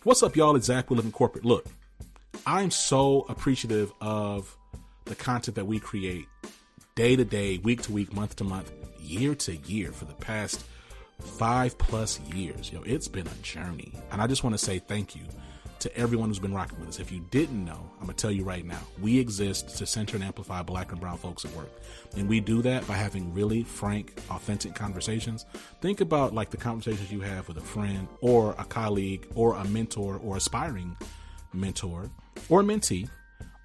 What's up, y'all? It's Zach. We live in corporate. Look, I'm so appreciative of the content that we create day to day, week to week, month to month, year to year for the past 5+ years. Yo, it's been a journey. And I just want to say thank you to everyone who's been rocking with us. If you didn't know, I'm going to tell you right now, we exist to center and amplify Black and brown folks at work. And we do that by having really frank, authentic conversations. Think about like the conversations you have with a friend or a colleague or a mentor or aspiring mentor or mentee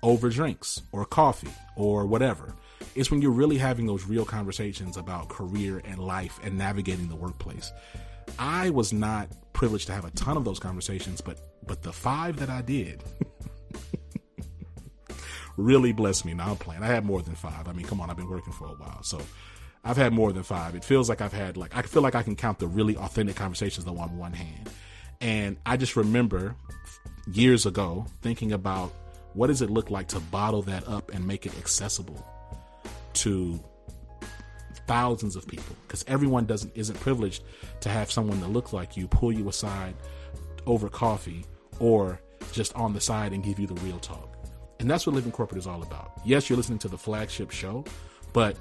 over drinks or coffee or whatever. It's when you're really having those real conversations about career and life and navigating the workplace. I was not privileged to have a ton of those conversations, but the 5 that I did really blessed me. Now I'm playing. I had more than 5. I mean, come on, I've been working for a while. So I've had more than 5. It feels like I feel like I can count the really authentic conversations though on one hand. And I just remember years ago thinking about what does it look like to bottle that up and make it accessible to thousands of people, because everyone isn't privileged to have someone that looks like you pull you aside over coffee or just on the side and give you the real talk. And that's what Living Corporate is all about. Yes, you're listening to the flagship show, but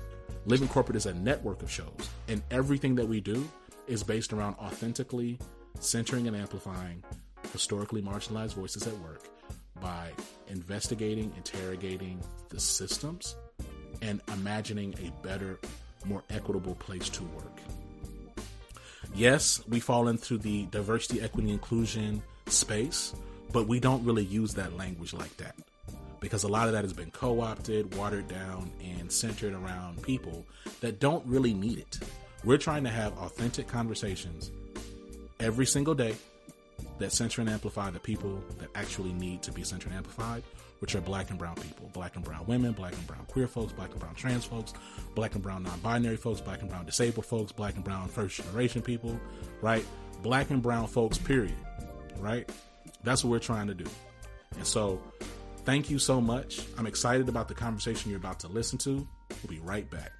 Living Corporate is a network of shows, and everything that we do is based around authentically centering and amplifying historically marginalized voices at work by investigating, interrogating the systems, and imagining a better, more equitable place to work. Yes, we fall into the diversity, equity, inclusion space, but we don't really use that language like that because a lot of that has been co-opted, watered down, and centered around people that don't really need it. We're trying to have authentic conversations every single day that center and amplify the people that actually need to be centered and amplified, which are Black and brown people, Black and brown women, Black and brown queer folks, Black and brown trans folks, Black and brown non-binary folks, Black and brown disabled folks, Black and brown first generation people, right? Black and brown folks, period, right? That's what we're trying to do. And so thank you so much. I'm excited about the conversation you're about to listen to. We'll be right back.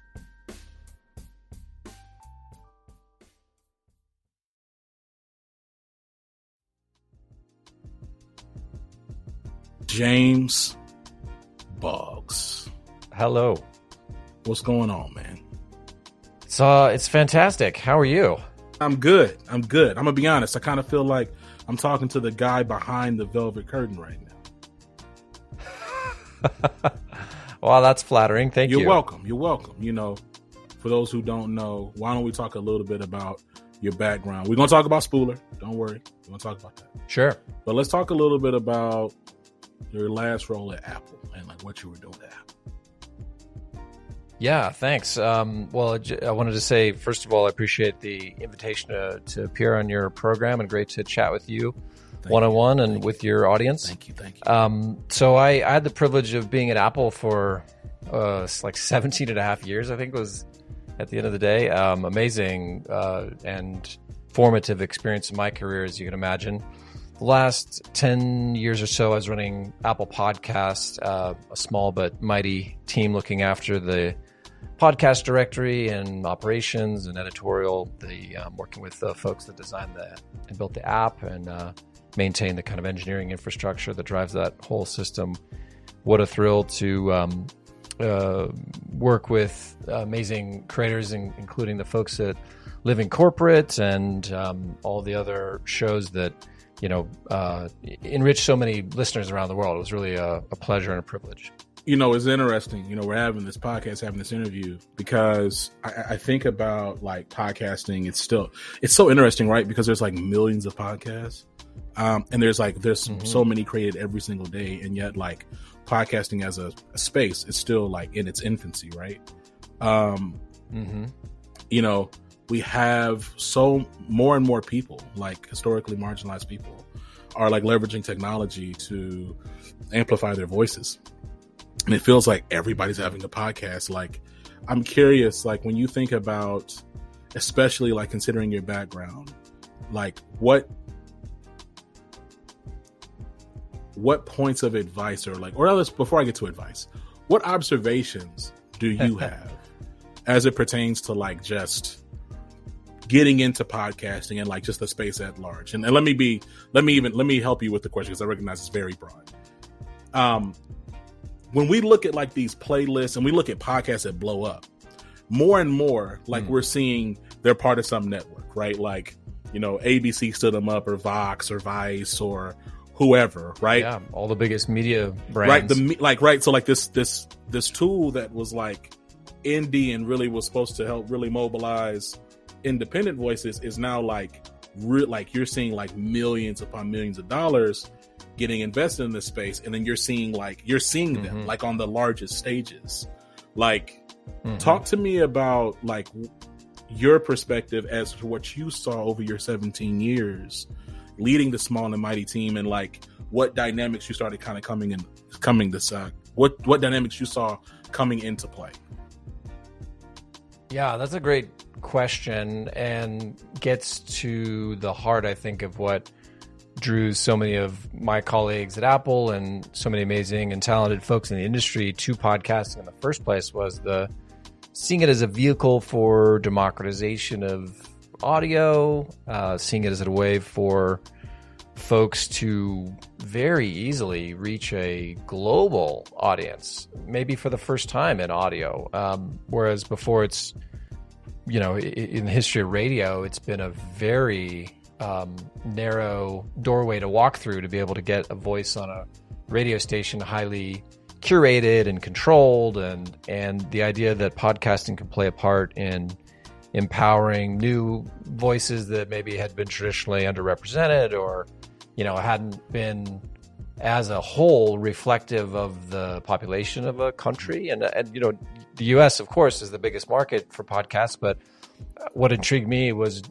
James Boggs. Hello. What's going on, man? It's fantastic. How are you? I'm good. I'm gonna be honest. I kind of feel like I'm talking to the guy behind the velvet curtain right now. Well, that's flattering. Thank you. You're welcome. You know, for those who don't know, why don't we talk a little bit about your background? We're gonna talk about Spooler. Don't worry. We're gonna talk about that. Sure. But let's talk a little bit about your last role at Apple and like what you were doing at Apple. Yeah, thanks. Well, I wanted to say, first of all, I appreciate the invitation to appear on your program, and great to chat with you one-on-one and with your audience. Thank you. So I had the privilege of being at Apple for like 17 and a half years, I think it was at the end of the day. Amazing and formative experience in my career, as you can imagine. The last 10 years or so, I was running Apple Podcast, a small but mighty team looking after the podcast directory and operations and editorial, working with the folks that designed and built the app and maintain the kind of engineering infrastructure that drives that whole system. What a thrill to work with amazing creators, including the folks that live in corporate and all the other shows that enrich so many listeners around the world. It was really a pleasure and a privilege. You know, it's interesting. You know, we're having this podcast, having this interview, because I think about like podcasting. It's so interesting, right? Because there's like millions of podcasts, and there's so many created every single day, and yet like podcasting as a space is still like in its infancy, right? You know, we have more and more people, like historically marginalized people, are like leveraging technology to amplify their voices. And it feels like everybody's having a podcast. Like, I'm curious, like when you think about, especially like considering your background, like what points of advice before I get to advice, what observations do you have as it pertains to like just getting into podcasting and like just the space at large. And let me help you with the question, because I recognize it's very broad. When we look at like these playlists and we look at podcasts that blow up, more and more, like we're seeing they're part of some network, right? Like, you know, ABC stood them up, or Vox or Vice or whoever, right? Yeah, all the biggest media brands. Right. So like this tool that was like indie and really was supposed to help really mobilize independent voices is now like you're seeing like millions upon millions of dollars getting invested in this space, and then you're seeing them like on the largest stages. Like, talk to me about like your perspective as to what you saw over your 17 years leading the Small and Mighty team, and like what dynamics you started kind of what dynamics you saw coming into play. Yeah, that's a great question, and gets to the heart, I think, of what drew so many of my colleagues at Apple and so many amazing and talented folks in the industry to podcasting in the first place, was seeing it as a vehicle for democratization of audio, seeing it as a way for folks to very easily reach a global audience, maybe for the first time in audio. Whereas before, it's, you know, in the history of radio, it's been a very narrow doorway to walk through to be able to get a voice on a radio station, highly curated and controlled, and the idea that podcasting can play a part in empowering new voices that maybe had been traditionally underrepresented, or, you know, hadn't been as a whole reflective of the population of a country. And you know, the US, of course, is the biggest market for podcasts, but what intrigued me was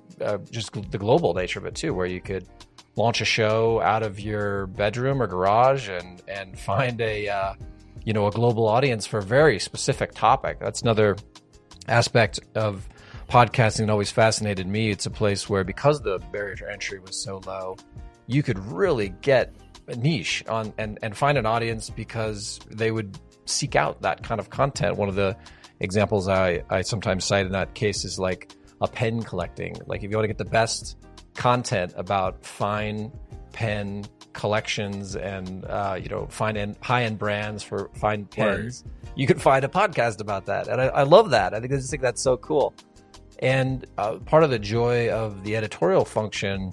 just the global nature of it too, where you could launch a show out of your bedroom or garage and find a global audience for a very specific topic. That's another aspect of podcasting that always fascinated me. It's a place where, because the barrier to entry was so low, you could really get a niche on and find an audience because they would seek out that kind of content. One of the examples I sometimes cite in that case is like a pen collecting. Like, if you want to get the best content about fine pen collections and fine high-end brands for fine pens, you could find a podcast about that. And I love that. I just think that's so cool. And part of the joy of the editorial function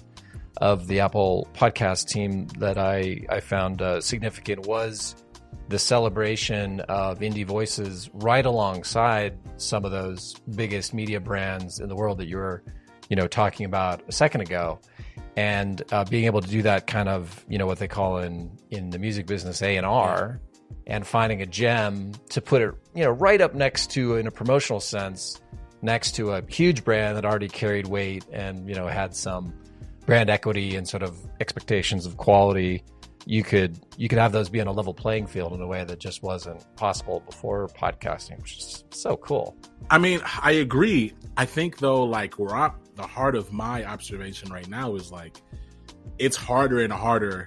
of the Apple podcast team that I found significant was the celebration of indie voices right alongside some of those biggest media brands in the world that you were, talking about a second ago. And being able to do that kind of, what they call in the music business A&R, and finding a gem to put it, right up next to, in a promotional sense, next to a huge brand that already carried weight and, had some brand equity and sort of expectations of quality. You could have those be on a level playing field in a way that just wasn't possible before podcasting, which is so cool. I mean, I agree. I think though, like, the heart of my observation right now is like, it's harder and harder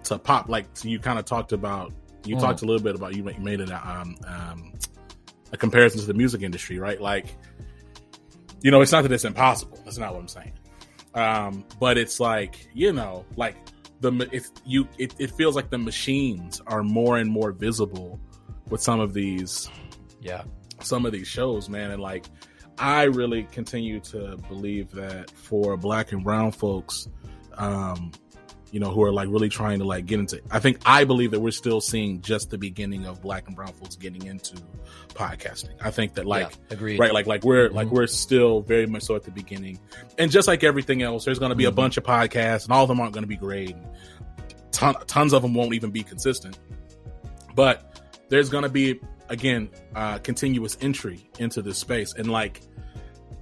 to pop. Like, so you kind of talked about, talked a little bit about, you made it a comparison to the music industry, right? Like, it's not that it's impossible. That's not what I'm saying. But it's like, like it feels like the machines are more and more visible with some of these shows, man. And like, I really continue to believe that for Black and brown folks, who are like really trying to like get into, I believe that we're still seeing just the beginning of Black and brown folks getting into podcasting. I think that agreed. Right. Like we're still very much so at the beginning, and just like everything else, there's going to be a bunch of podcasts and all of them aren't going to be great. Tons of them won't even be consistent, but there's going to be, again, continuous entry into this space. And like,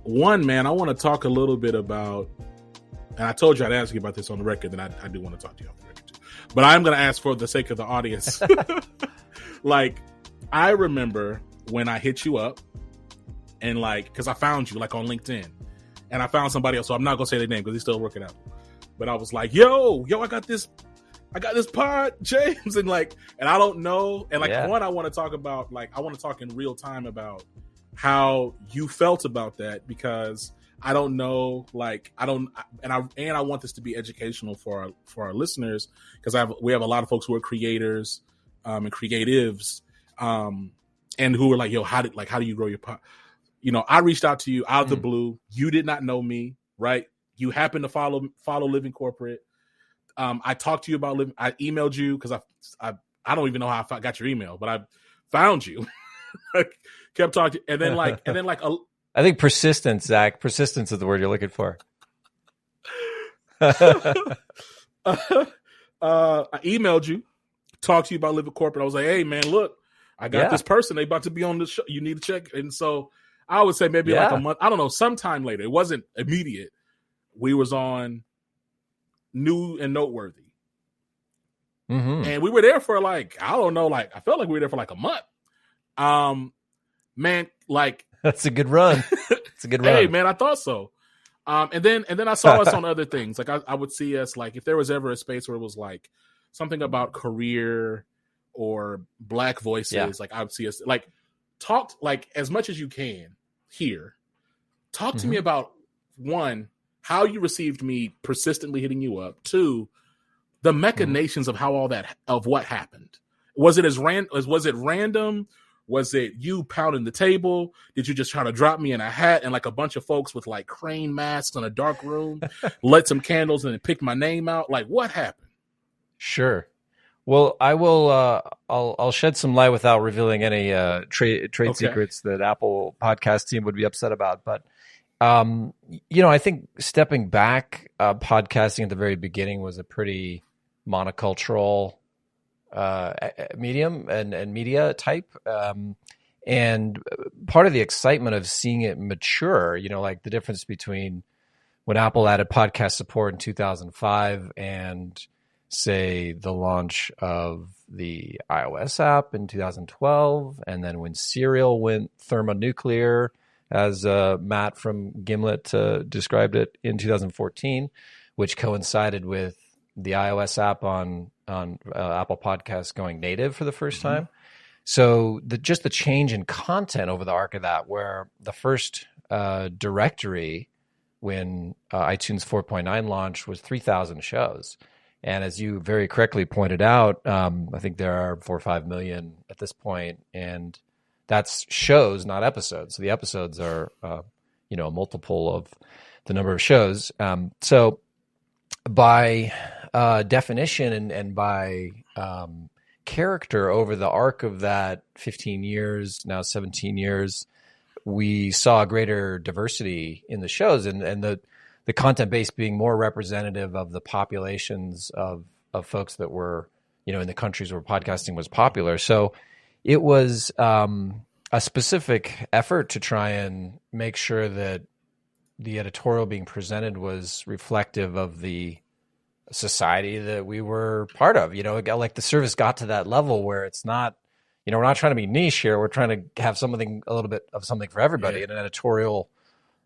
man, I want to talk a little bit about, and I told you I'd ask you about this on the record, and I do want to talk to you off the record too. But I'm going to ask for the sake of the audience. Like, I remember when I hit you up, and like, because I found you like on LinkedIn, and I found somebody else, so I'm not going to say their name because he's still working out. But I was like, yo, I got this pod, James, and I don't know, and one, I want to talk about, like, I want to talk in real time about how you felt about that, because I don't know, like I don't, and I want this to be educational for our listeners, because we have a lot of folks who are creators and creatives, and who are like, yo, how do you grow your I reached out to you out of the blue. You did not know me, right? You happen to follow Living Corporate. I talked to you about living. I emailed you because I don't even know how I got your email, but I found you. Kept talking, and then I think persistence, Zach. Persistence is the word you're looking for. I emailed you, talked to you about Living Corporate. I was like, hey man, look, I got this person. They about to be on the show. You need to check. And so I would say maybe like a month. I don't know. Sometime later. It wasn't immediate. We was on New and Noteworthy. And we were there for like, I don't know, like I felt like we were there for like a month. Man, like that's a good run. It's a good run. Hey man, I thought so. And then I saw us on other things. Like I would see us, like if there was ever a space where it was like something about career or Black voices, like I would see us like talk like as much as you can here. Talk to me about, one, how you received me persistently hitting you up. Two, the machinations of how all that, of what happened. Was it was it random? Was it you pounding the table? Did you just try to drop me in a hat and like a bunch of folks with like crane masks in a dark room, lit some candles and then picked my name out? Like what happened? Sure. Well, I will. I'll shed some light without revealing any trade secrets that Apple podcast team would be upset about. But I think stepping back, podcasting at the very beginning was a pretty monocultural medium and media type. And part of the excitement of seeing it mature, like the difference between when Apple added podcast support in 2005 and say the launch of the iOS app in 2012, and then when Serial went thermonuclear, as Matt from Gimlet described it, in 2014, which coincided with the iOS app on Apple Podcasts going native for the first time. So just the change in content over the arc of that, where the first directory when iTunes 4.9 launched was 3,000 shows. And as you very correctly pointed out, I think there are 4 or 5 million at this point, and that's shows, not episodes. So the episodes are, a multiple of the number of shows. So by definition and by character over the arc of that 15 years, now 17 years, we saw a greater diversity in the shows and the content base being more representative of the populations of folks that were, in the countries where podcasting was popular. So it was a specific effort to try and make sure that the editorial being presented was reflective of the society that we were part of. Like the service got to that level where it's not, we're not trying to be niche here. We're trying to have something, a little bit of something for everybody, an editorial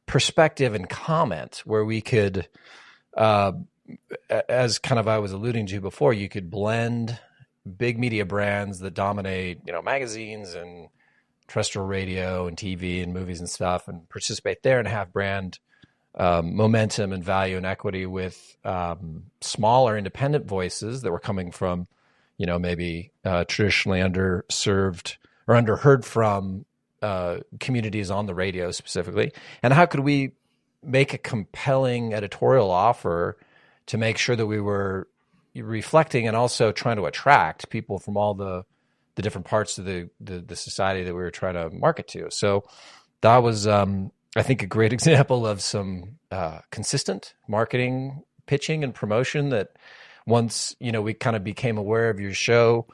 perspective and comment where we could, as kind of I was alluding to before, you could blend big media brands that dominate, magazines and terrestrial radio and TV and movies and stuff, and participate there and have brand momentum and value and equity with smaller independent voices that were coming from, maybe traditionally underserved or underheard from communities on the radio specifically. And how could we make a compelling editorial offer to make sure that we were reflecting and also trying to attract people from all the different parts of the society that we were trying to market to? So that was, I think, a great example of some consistent marketing, pitching, and promotion that once, we kind of became aware of your show,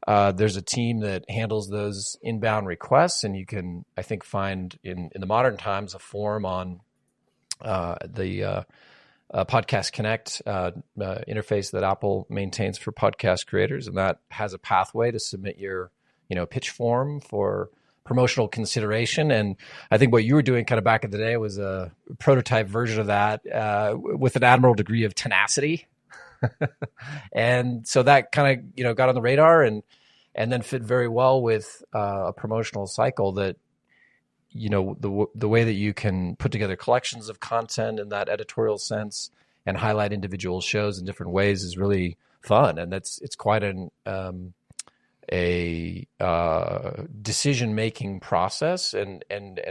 there's a team that handles those inbound requests, and you can, I think, find in the modern times a form on the Podcast Connect interface that Apple maintains for podcast creators, and that has a pathway to submit your pitch form for promotional consideration. And I think what you were doing kind of back in the day was a prototype version of that with an admirable degree of tenacity. And so that kind of got on the radar and then fit very well with a promotional cycle that the way that you can put together collections of content in that editorial sense and highlight individual shows in different ways is really fun, and it's quite a decision making process, and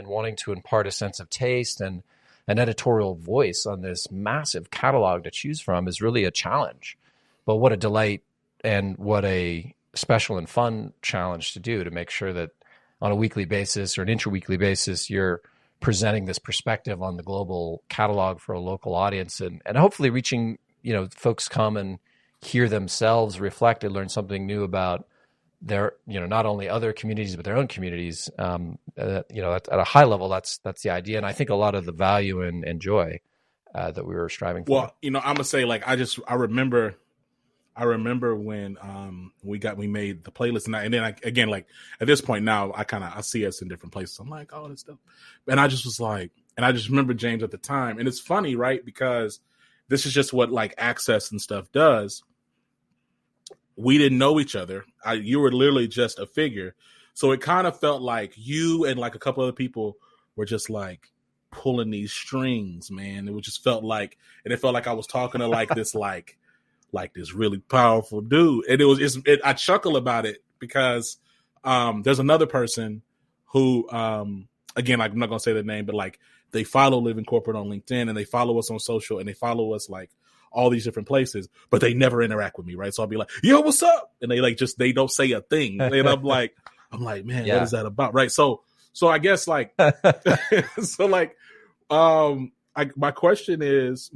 wanting to impart a sense of taste and an editorial voice on this massive catalog to choose from is really a challenge. But what a delight, and what a special and fun challenge to do, to make sure that on a weekly basis or an intra-weekly basis, you're presenting this perspective on the global catalog for a local audience, and hopefully reaching, folks come and hear themselves, reflect, and learn something new about their, not only other communities, but their own communities. At a high level, that's the idea. And I think a lot of the value and joy that we were striving for. Well, I'm going to say, like, I remember when we made the playlist, and then again, like, at this point now, I see us in different places. I'm like, oh, this stuff. And I just was like, and I just remember James at the time. And it's funny, right? Because this is just what like Access and stuff does. We didn't know each other. You were literally just a figure. So it kind of felt like you and like a couple other people were just like pulling these strings, man. It just felt like, and it felt like I was talking to like this, like this really powerful dude. And I chuckle about it because there's another person who, again, like, I'm not going to say their name, but like they follow Living Corporate on LinkedIn, and they follow us on social, and they follow us like all these different places, but they never interact with me, right? So I'll be like, yo, what's up? And they like, they don't say a thing. And I'm like, man, What is that about? Right. So I guess like, so like, my question is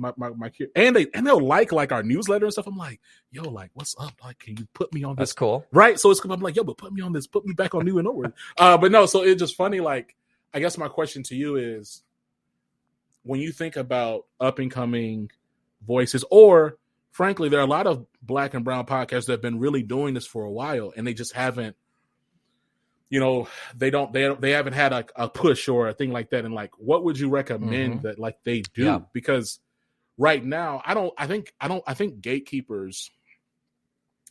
and they'll like our newsletter and stuff. I'm like, yo, like, what's up? Like, can you put me on this? That's cool. Right. So I'm like, yo, but put me on this, put me back on New and Norwood. But no, so it's just funny. Like, I guess my question to you is, when you think about up and coming voices, or frankly, there are a lot of Black and brown podcasts that have been really doing this for a while, and they just haven't, they haven't had a push or a thing like that. And like, what would you recommend that like they do? Yeah. Because right now, I think gatekeepers,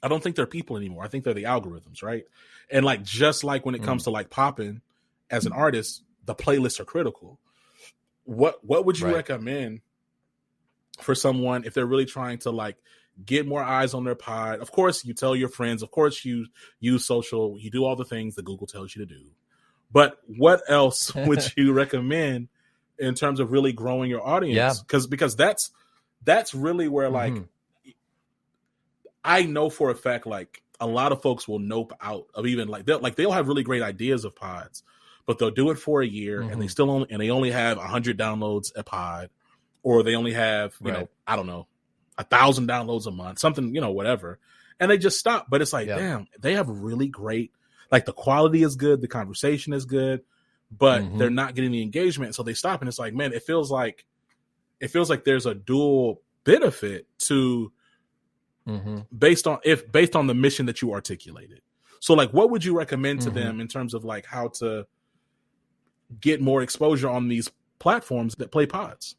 I don't think they're people anymore. I think they're the algorithms, right? And like, just like when it comes to like popping as an artist, the playlists are critical. What would you recommend for someone if they're really trying to like get more eyes on their pod? Of course, you tell your friends. Of course, you use social. You do all the things that Google tells you to do. But what else would you recommend in terms of really growing your audience? Yeah. Because that's really where like I know for a fact, like, a lot of folks will nope out of even like they'll have really great ideas of pods, but they'll do it for a year and they only have 100 downloads a pod. Or they only have, I don't know, 1,000 downloads a month, something, whatever. And they just stop. But it's like, damn, they have really great, like, the quality is good, the conversation is good, but they're not getting the engagement. So they stop, and it's like, man, it feels like there's a dual benefit to based on the mission that you articulated. So like, what would you recommend to them in terms of like how to get more exposure on these platforms that play pods?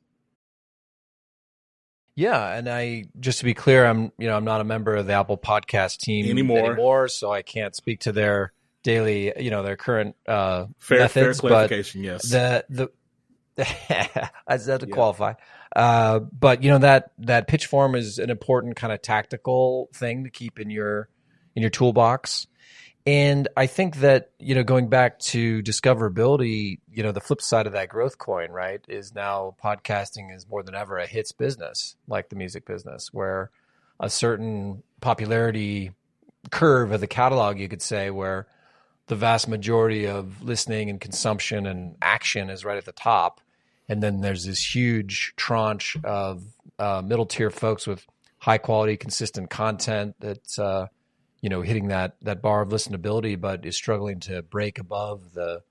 Yeah, and just to be clear, I'm not a member of the Apple Podcast team anymore, so I can't speak to their daily, their current fair But clarification. Yes, I just have to qualify. But that pitch form is an important kind of tactical thing to keep in your toolbox. And I think that, going back to discoverability, the flip side of that growth coin, right, is now podcasting is more than ever a hits business, like the music business, where a certain popularity curve of the catalog, you could say, where the vast majority of listening and consumption and action is right at the top. And then there's this huge tranche of middle tier folks with high quality, consistent content that's, hitting that bar of listenability, but is struggling to break above the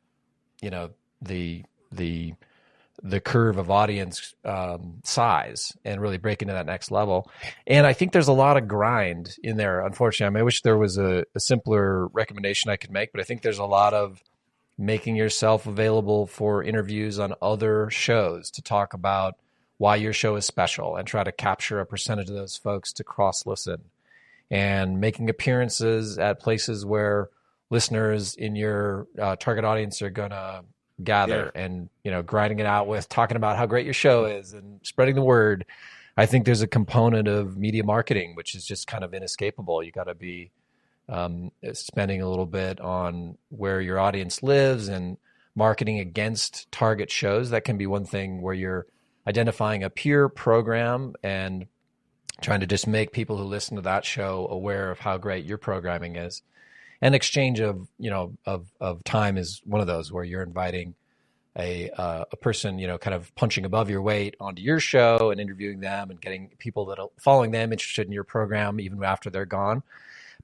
curve of audience size and really break into that next level. And I think there's a lot of grind in there. Unfortunately, I wish there was a simpler recommendation I could make, but I think there's a lot of making yourself available for interviews on other shows to talk about why your show is special and try to capture a percentage of those folks to cross listen. And making appearances at places where listeners in your target audience are going to gather and, grinding it out with talking about how great your show is and spreading the word. I think there's a component of media marketing, which is just kind of inescapable. You got to be spending a little bit on where your audience lives and marketing against target shows. That can be one thing where you're identifying a peer program and trying to just make people who listen to that show aware of how great your programming is. And exchange of time is one of those where you're inviting a person, kind of punching above your weight onto your show and interviewing them and getting people that are following them interested in your program even after they're gone.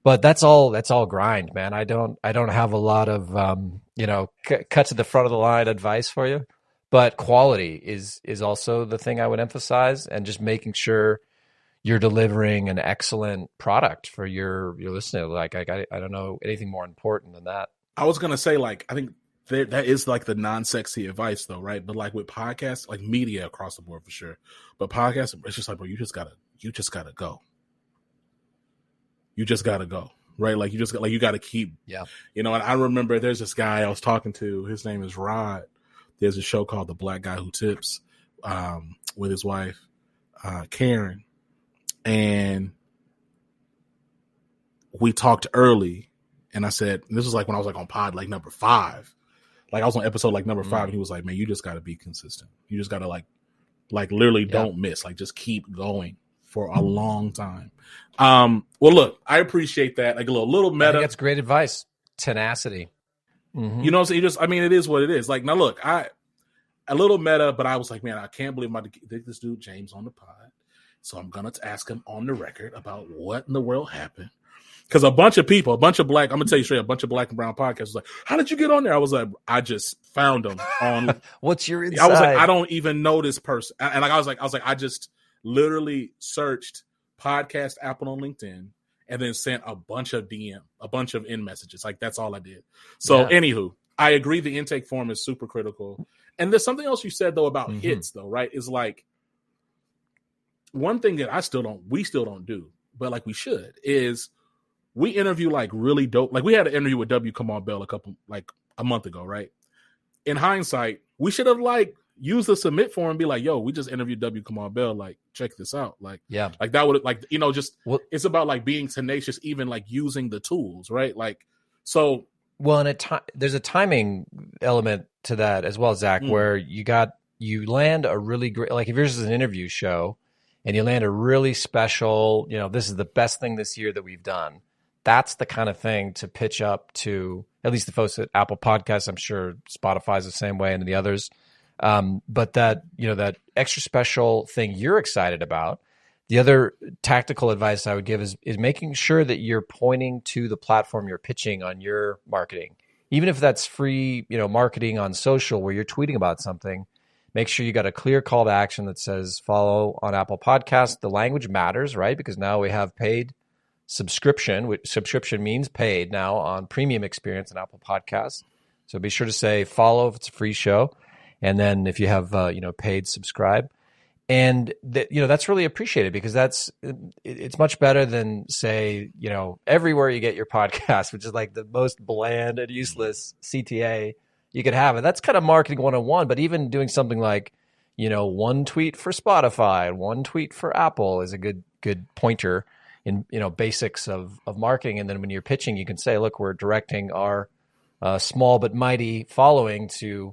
But that's all grind, man. I don't have a lot of cut to the front of the line advice for you, but quality is also the thing I would emphasize, and just making sure you're delivering an excellent product for your listener. Like I don't know anything more important than that. I was gonna say, like, I think that is like the non-sexy advice though, right? But like with podcasts, like media across the board for sure, but podcasts, it's just like, bro, you just gotta go. You just gotta go, right? Like you gotta keep, And I remember there's this guy I was talking to. His name is Rod. There's a show called The Black Guy Who Tips, with his wife, Karen. And we talked early, and I said, this was like when I was like on pod, like number 5, like I was on episode like number 5, and he was like, man, you just got to be consistent. You just got to like literally don't miss, like just keep going for a long time. Well, look, I appreciate that. Like a little meta. I think that's great advice. Tenacity. Mm-hmm. You know what I'm saying? It is what it is. Like, now look, a little meta, but I was like, man, I can't believe I'm about to get this dude James on the pod. So I'm going to ask him on the record about what in the world happened. Because a bunch of black, I'm going to tell you straight, a bunch of black and brown podcasts was like, how did you get on there? I was like, I just found them on. What's your inside? I was like, I don't even know this person. And like, I was like, I just literally searched podcast Apple on LinkedIn and then sent a bunch of in messages. Like, that's all I did. So anywho, I agree. The intake form is super critical. And there's something else you said though about hits though, right? Is like, one thing that we still don't do, but like we should, is we interview like really dope. Like we had an interview with W. Kamau Bell a month ago, right? In hindsight, we should have like used the submit form and be like, yo, we just interviewed W. Kamau Bell. Like, check this out. Like that would like, it's about like being tenacious, even like using the tools, right? Like, so. Well, and there's a timing element to that as well, Zach, where you land a really great, like if yours is an interview show, and you land a really special, this is the best thing this year that we've done. That's the kind of thing to pitch up to at least the folks at Apple Podcasts. I'm sure Spotify's the same way and the others. But that extra special thing you're excited about. The other tactical advice I would give is making sure that you're pointing to the platform you're pitching on your marketing. Even if that's free, marketing on social where you're tweeting about something. Make sure you got a clear call to action that says follow on Apple Podcasts. The language matters, right? Because now we have paid subscription, which subscription means paid now on premium experience in Apple Podcasts. So be sure to say follow if it's a free show. And then if you have, paid, subscribe. And that's really appreciated because it's much better than say, everywhere you get your podcast, which is like the most bland and useless CTA you could have it. That's kind of marketing 101, but even doing something like, one tweet for Spotify, one tweet for Apple is a good pointer in, basics of marketing. And then when you're pitching, you can say, look, we're directing our small but mighty following to,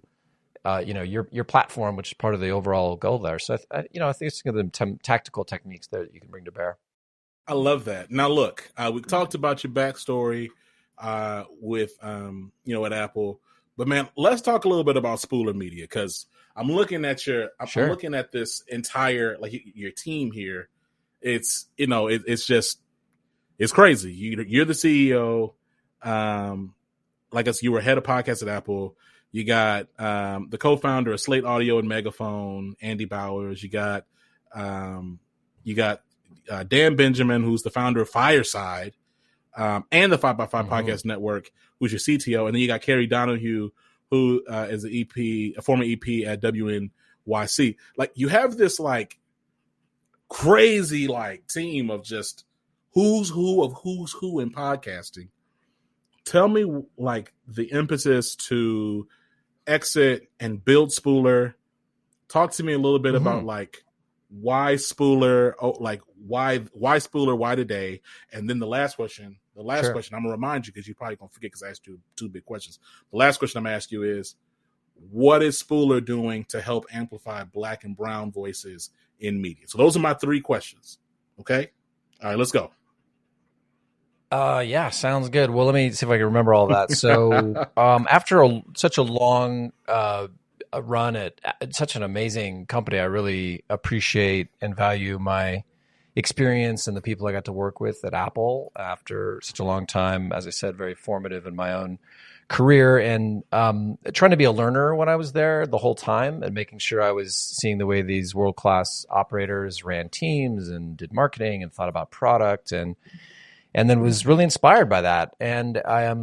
your platform, which is part of the overall goal there. So, I think it's some tactical techniques there that you can bring to bear. I love that. Now, look, we talked about your backstory with, at Apple. But man, let's talk a little bit about Spooler Media because I'm looking at I'm looking at this entire your team here. It's it's crazy. You're the CEO. Like us, you were head of podcasts at Apple. You got the co-founder of Slate Audio and Megaphone, Andy Bowers. You got Dan Benjamin, who's the founder of Fireside. And the 5x5 Podcast Network, who's your CTO. And then you got Carrie Donahue, who is a former EP at WNYC. Like, you have this, like, crazy, like, team of just who's who in podcasting. Tell me, like, the impetus to exit and build Spooler. Talk to me a little bit about like why Spooler, why Spooler, why today? And then the last question, question, I'm gonna remind you because you're probably gonna forget because I asked you two big questions. The last question I'm gonna ask you is, what is Spooler doing to help amplify Black and brown voices in media? So those are my three questions. Okay. All right, let's go. Yeah, sounds good. Well, let me see if I can remember all that. So, after such a long run at such an amazing company, I really appreciate and value my experience and the people I got to work with at Apple after such a long time. As I said, very formative in my own career, and trying to be a learner when I was there the whole time, and making sure I was seeing the way these world-class operators ran teams and did marketing and thought about product, and then was really inspired by that. And I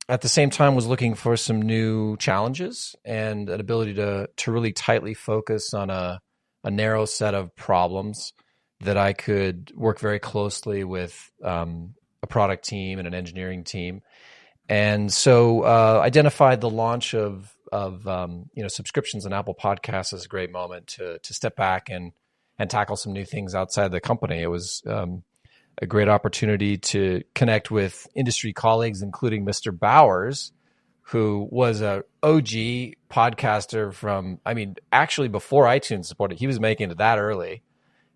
at the same time was looking for some new challenges and an ability to really tightly focus on a narrow set of problems that I could work very closely with a product team and an engineering team. And so identified the launch of subscriptions and Apple Podcasts as a great moment to step back and tackle some new things outside the company. It was a great opportunity to connect with industry colleagues, including Mr. Bowers, who was a OG podcaster from, actually before iTunes supported. He was making it that early,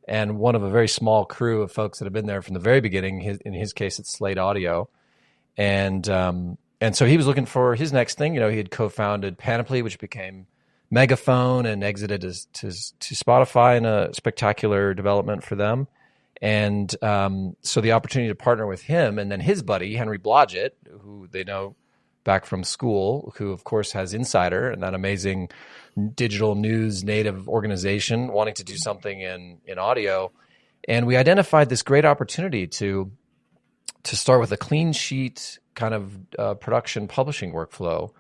and one of a very small crew of folks that have been there from the very beginning. In his case, it's Slate Audio. And so he was looking for his next thing. He had co-founded Panoply, which became Megaphone and exited to Spotify in a spectacular development for them. And so the opportunity to partner with him and then his buddy, Henry Blodgett, who they know back from school, who, of course, has Insider and that amazing digital news native organization, wanting to do something in audio. And we identified this great opportunity to start with a clean sheet kind of production publishing workflow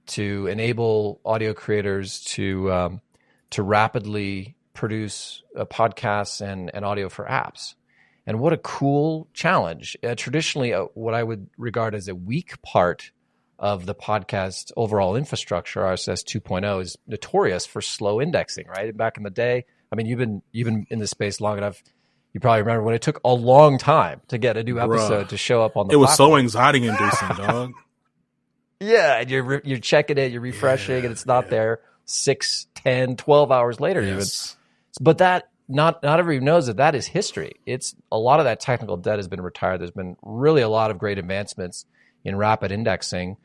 to enable audio creators to rapidly produce podcasts and audio for apps. And what a cool challenge. Traditionally, what I would regard as a weak part of the podcast overall infrastructure, RSS 2.0, is notorious for slow indexing, right? Back in the day, you've been in this space long enough. You probably remember when it took a long time to get a new episode to show up on the platform. It was so anxiety-inducing, dog. Yeah, and you're checking it, you're refreshing, and it's not there 6, 10, 12 hours later even. But that not everybody knows that is history. It's a lot of that technical debt has been retired. There's been really a lot of great advancements in rapid indexing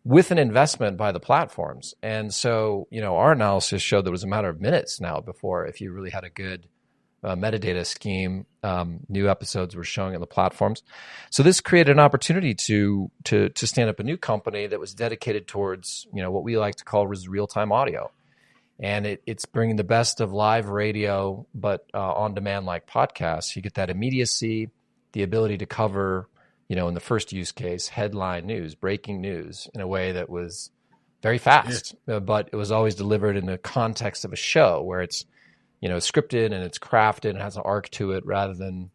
with an investment by the platforms. And so, our analysis showed there was a matter of minutes now before, if you really had a good metadata scheme, new episodes were showing on the platforms. So this created an opportunity to stand up a new company that was dedicated towards, what we like to call real-time audio. And it's bringing the best of live radio, but on demand like podcasts. You get that immediacy, the ability to cover, in the first use case, headline news, breaking news in a way that was very fast, but it was always delivered in the context of a show where it's, scripted and it's crafted and has an arc to it, rather than,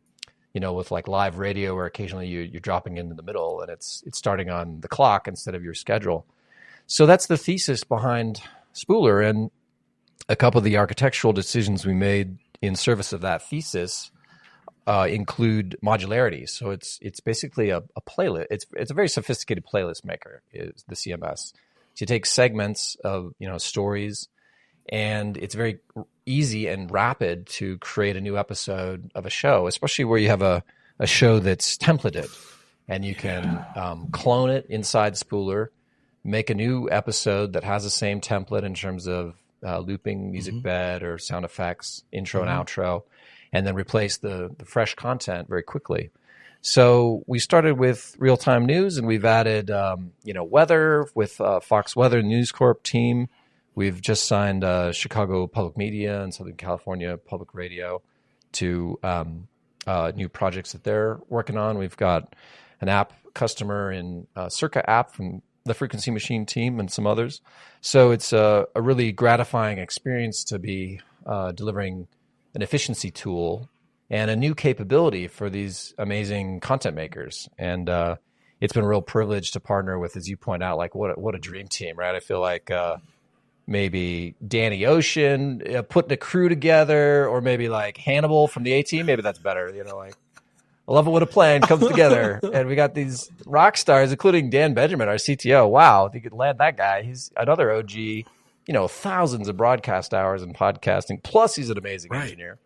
with like live radio where occasionally you're dropping into the middle and it's starting on the clock instead of your schedule. So that's the thesis behind Spooler. And a couple of the architectural decisions we made in service of that thesis include modularity. So it's basically a playlist. It's a very sophisticated playlist maker, is the CMS. So you take segments of stories, and it's very easy and rapid to create a new episode of a show, especially where you have a show that's templated, and you can clone it inside Spooler, make a new episode that has the same template in terms of looping music bed or sound effects, intro and outro, and then replace the fresh content very quickly. So we started with real-time news, and we've added weather with Fox Weather News Corp team. We've just signed Chicago Public Media and Southern California Public Radio to new projects that they're working on. We've got an app customer in Circa app from the Frequency Machine team and some others. So it's a really gratifying experience to be delivering an efficiency tool and a new capability for these amazing content makers. And it's been a real privilege to partner with, as you point out, like what a dream team, right? I feel like maybe Danny Ocean putting a crew together, or maybe like Hannibal from the A-Team. Maybe that's better. Like I love it when a plan comes together, and we got these rock stars, including Dan Benjamin, our CTO. Wow, if you could land that guy, he's another OG. Thousands of broadcast hours in podcasting. Plus, he's an amazing engineer.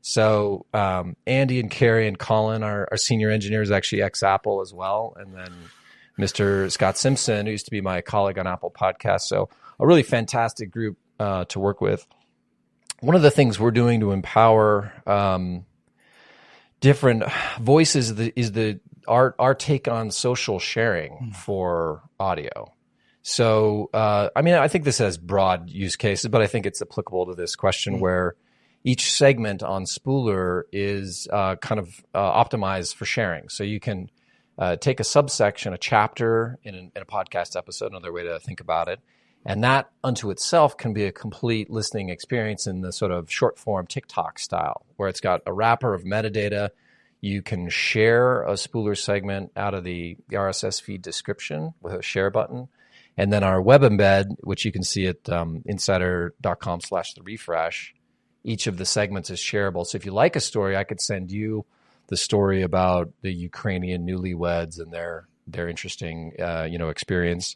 So Andy and Carrie and Colin, our senior engineers, actually ex-Apple as well. And then Mr. Scott Simpson, who used to be my colleague on Apple Podcasts. So a really fantastic group to work with. One of the things we're doing to empower different voices is our take on social sharing for audio. So, I think this has broad use cases, but I think it's applicable to this question where each segment on Spooler is kind of optimized for sharing. So you can take a subsection, a chapter in a podcast episode, another way to think about it, and that unto itself can be a complete listening experience in the sort of short form TikTok style, where it's got a wrapper of metadata. You can share a Spooler segment out of the RSS feed description with a share button. And then our web embed, which you can see at insider.com/therefresh, each of the segments is shareable. So if you like a story, I could send you the story about the Ukrainian newlyweds and their interesting experience.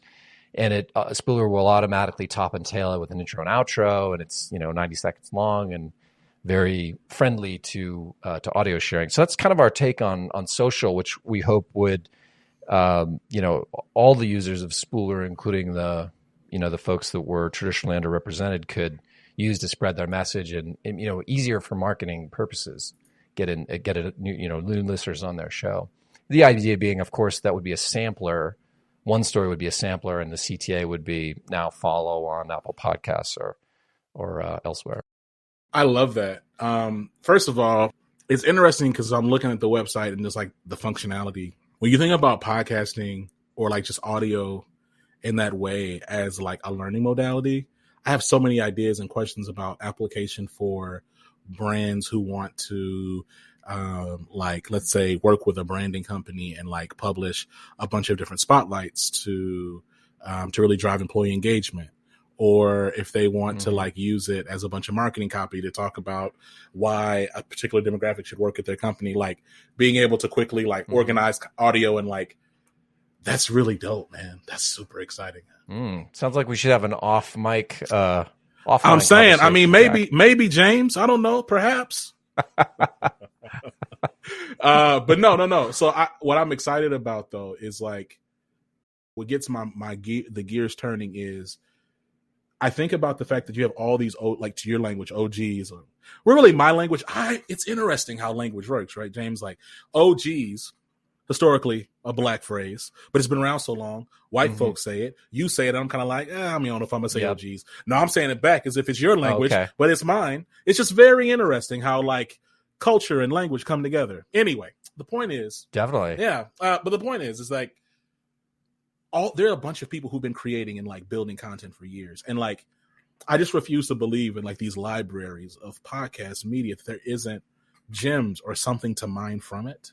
And Spooler will automatically top and tail it with an intro and outro, and it's 90 seconds long and very friendly to audio sharing. So that's kind of our take on social, which we hope would all the users of Spooler, including the folks that were traditionally underrepresented, could use to spread their message and easier for marketing purposes. Get new listeners on their show. The idea being, of course, that would be a sampler. One story would be a sampler, and the CTA would be now follow on Apple Podcasts or elsewhere. I love that. First of all, it's interesting because I'm looking at the website and just like the functionality. When you think about podcasting or like just audio in that way as like a learning modality, I have so many ideas and questions about application for brands who want to let's say work with a branding company and like publish a bunch of different spotlights to really drive employee engagement. Or if they want to like use it as a bunch of marketing copy to talk about why a particular demographic should work at their company, like being able to quickly like organize audio and like, that's really dope, man. That's super exciting. Sounds like we should have an off mic. I'm saying, I mean, maybe James, I don't know, perhaps. But no. So what I'm excited about though is like, what gets the gears turning is, I think about the fact that you have all these, like to your language, OGs. We're really my language. It's interesting how language works, right, James? Like OGs, historically a black phrase, but it's been around so long. White folks say it. You say it. I'm kind of like, I don't know if I'm going to say OGs. No, I'm saying it back as if it's your language, but it's mine. It's just very interesting how like culture and language come together. Anyway, the point is. Definitely. Yeah. But the point is like, there are a bunch of people who've been creating and like building content for years. And like, I just refuse to believe in like these libraries of podcast media that there isn't gems or something to mine from it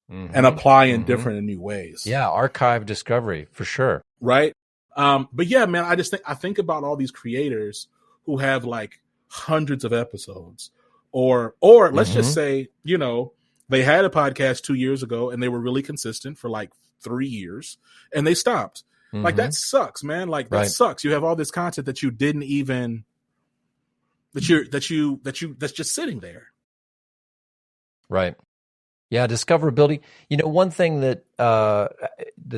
and apply in different and new ways. Yeah. Archive discovery for sure. Right. But yeah, man, I think about all these creators who have like hundreds of episodes or let's just say, they had a podcast 2 years ago and they were really consistent for like 3 years and they stopped. Like that sucks, man. Like that sucks. You have all this content that you didn't even that's just sitting there. Right. Yeah, discoverability. One thing that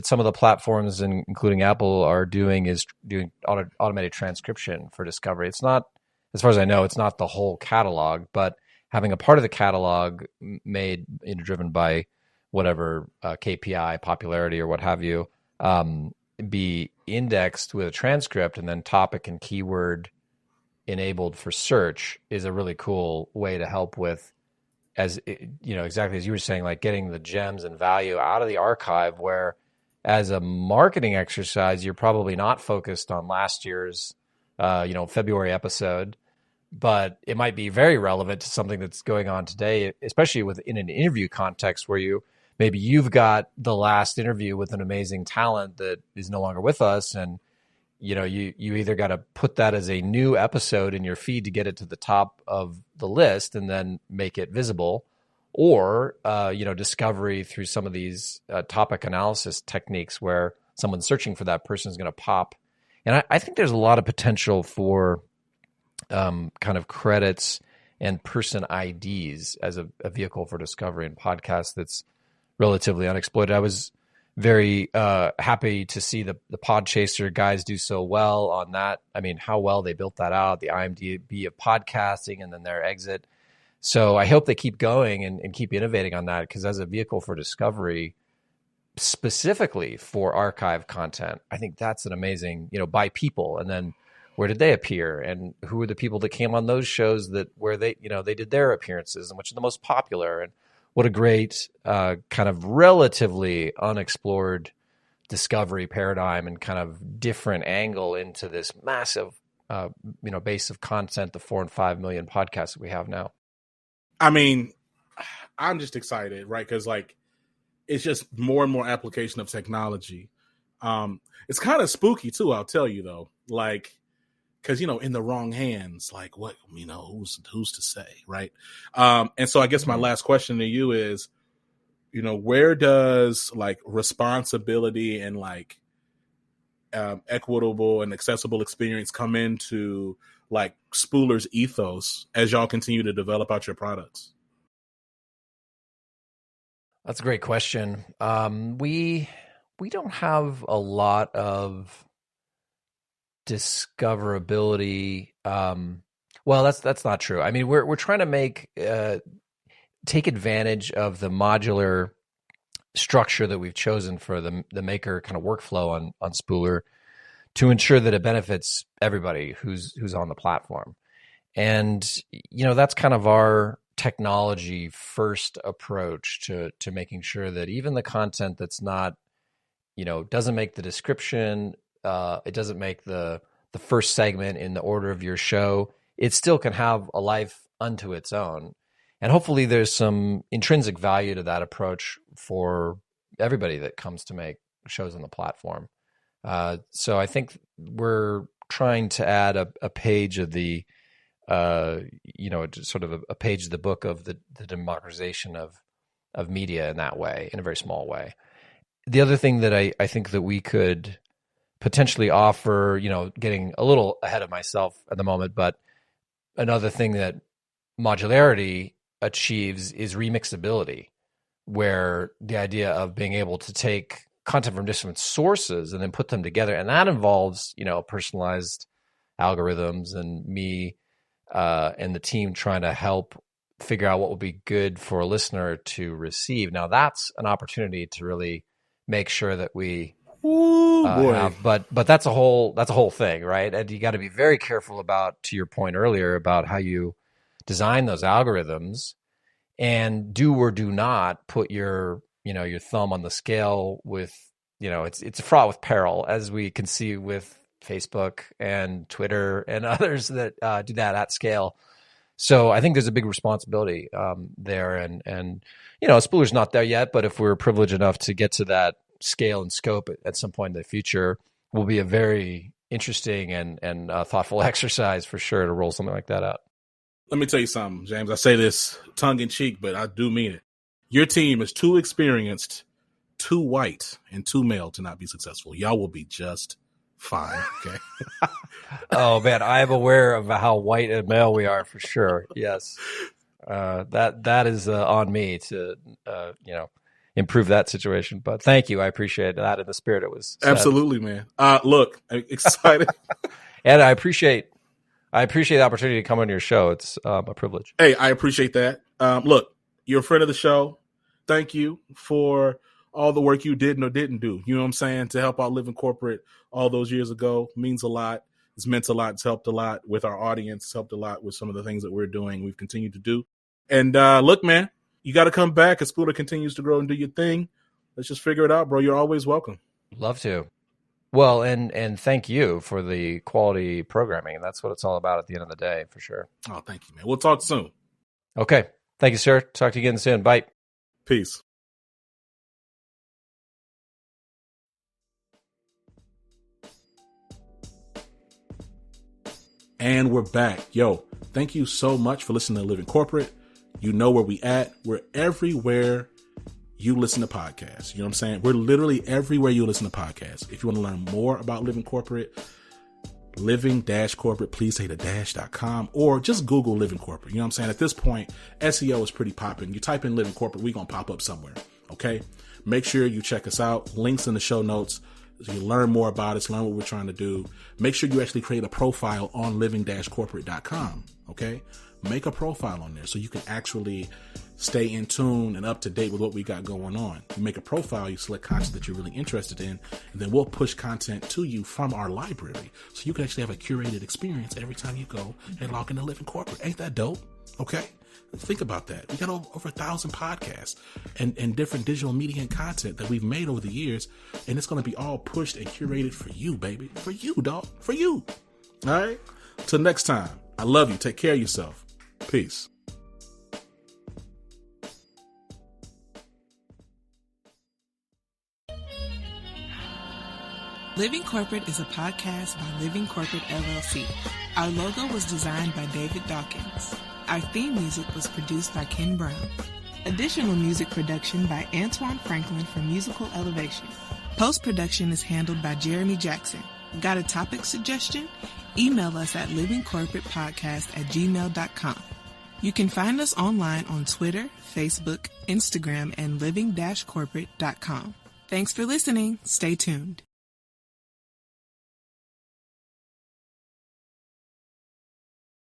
some of the platforms, including Apple, are doing is doing automated transcription for discovery. It's not, as far as I know, it's not the whole catalog, but having a part of the catalog made, driven by whatever KPI, popularity, or what have you, be indexed with a transcript and then topic and keyword enabled for search is a really cool way to help with, exactly as you were saying, like getting the gems and value out of the archive, where as a marketing exercise, you're probably not focused on last year's, February episode, but it might be very relevant to something that's going on today, especially in an interview context where maybe you've got the last interview with an amazing talent that is no longer with us, and you either got to put that as a new episode in your feed to get it to the top of the list and then make it visible, or discovery through some of these topic analysis techniques where someone searching for that person is going to pop. And I think there's a lot of potential for kind of credits and person IDs as a vehicle for discovery in podcasts that's relatively unexploited. I was very happy to see the Podchaser guys do so well on that. I mean, how well they built that out, the IMDb of podcasting, and then their exit. So I hope they keep going and keep innovating on that, because as a vehicle for discovery, specifically for archive content, I think that's an amazing, by people. And then where did they appear, and who were the people that came on those shows where they did their appearances, and which are the most popular, and what a great kind of relatively unexplored discovery paradigm and kind of different angle into this massive, base of content, the 4 and 5 million podcasts that we have now. I mean, I'm just excited, right? Because it's just more and more application of technology. It's kind of spooky too, I'll tell you though. Because in the wrong hands, what who's to say, right? And so I guess my last question to you is, where does responsibility and equitable and accessible experience come into Spooler's ethos as y'all continue to develop out your products? That's a great question. We don't have a lot of discoverability. Well, that's not true. I mean, we're trying to take advantage of the modular structure that we've chosen for the maker kind of workflow on Spooler to ensure that it benefits everybody who's on the platform. And that's kind of our technology first approach to making sure that even the content that's not, doesn't make the description, it doesn't make the first segment in the order of your show, it still can have a life unto its own. And hopefully there's some intrinsic value to that approach for everybody that comes to make shows on the platform. So I think we're trying to add a page of the, sort of a page of the book of the democratization of media in that way, in a very small way. The other thing that I think that we could potentially offer, getting a little ahead of myself at the moment, but another thing that modularity achieves is remixability, where the idea of being able to take content from different sources and then put them together. And that involves, personalized algorithms and me and the team trying to help figure out what would be good for a listener to receive. Now that's an opportunity to really make sure that we but that's a whole thing, right? And you got to be very careful about, to your point earlier, about how you design those algorithms, and do or do not put your thumb on the scale with, it's fraught with peril, as we can see with Facebook and Twitter and others that do that at scale. So I think there's a big responsibility there, and Spooler's not there yet, but if we're privileged enough to get to that scale and scope at some point in the future, will be a very interesting and thoughtful exercise for sure to roll something like that out. Let me tell you something, James. I say this tongue in cheek, but I do mean it. Your team is too experienced, too white, and too male to not be successful. Y'all will be just fine. Okay. Oh man, I am aware of how white and male we are for sure. Yes, that is on me to improve that situation. But thank you, I appreciate that in the spirit it was said. Absolutely, man. Look, I'm excited, and I appreciate the opportunity to come on your show. It's a privilege. Hey, I appreciate that. Look, you're a friend of the show. Thank you for all the work you did or didn't do. You know what I'm saying? To help out Living Corporate all those years ago means a lot. It's meant a lot. It's helped a lot with our audience. It's helped a lot with some of the things that we're doing. We've continued to do. And look, man, you got to come back as Spooler continues to grow and do your thing. Let's just figure it out, bro. You're always welcome. Love to. Well, and thank you for the quality programming. That's what it's all about at the end of the day, for sure. Oh, thank you, man. We'll talk soon. Okay. Thank you, sir. Talk to you again soon. Bye. Peace. And we're back. Yo, thank you so much for listening to Living Corporate. You know where we at. We're everywhere you listen to podcasts. You know what I'm saying? We're literally everywhere you listen to podcasts. If you want to learn more about Living Corporate, living-corporate, please say the dash.com, or just Google Living Corporate. You know what I'm saying? At this point, SEO is pretty popping. You type in Living Corporate, we're going to pop up somewhere. Okay? Make sure you check us out. Links in the show notes. So you learn more about us, learn what we're trying to do. Make sure you actually create a profile on living-corporate.com. Okay? Make a profile on there so you can actually stay in tune and up to date with what we got going on. You make a profile, you select content that you're really interested in, and then we'll push content to you from our library. So you can actually have a curated experience every time you go and log into Living Corporate. Ain't that dope? Okay? Think about that. We got over 1,000 podcasts and different digital media and content that we've made over the years, and it's going to be all pushed and curated for you, baby. For you, dog. For you. All right? Till next time, I love you. Take care of yourself. Peace. Living Corporate is a podcast by Living Corporate LLC. Our logo was designed by David Dawkins. Our theme music was produced by Ken Brown. Additional music production by Antoine Franklin for Musical Elevation. Post-production is handled by Jeremy Jackson. Got a topic suggestion? Email us at livingcorporatepodcast@gmail.com. You can find us online on Twitter, Facebook, Instagram, and living-corporate.com. Thanks for listening. Stay tuned.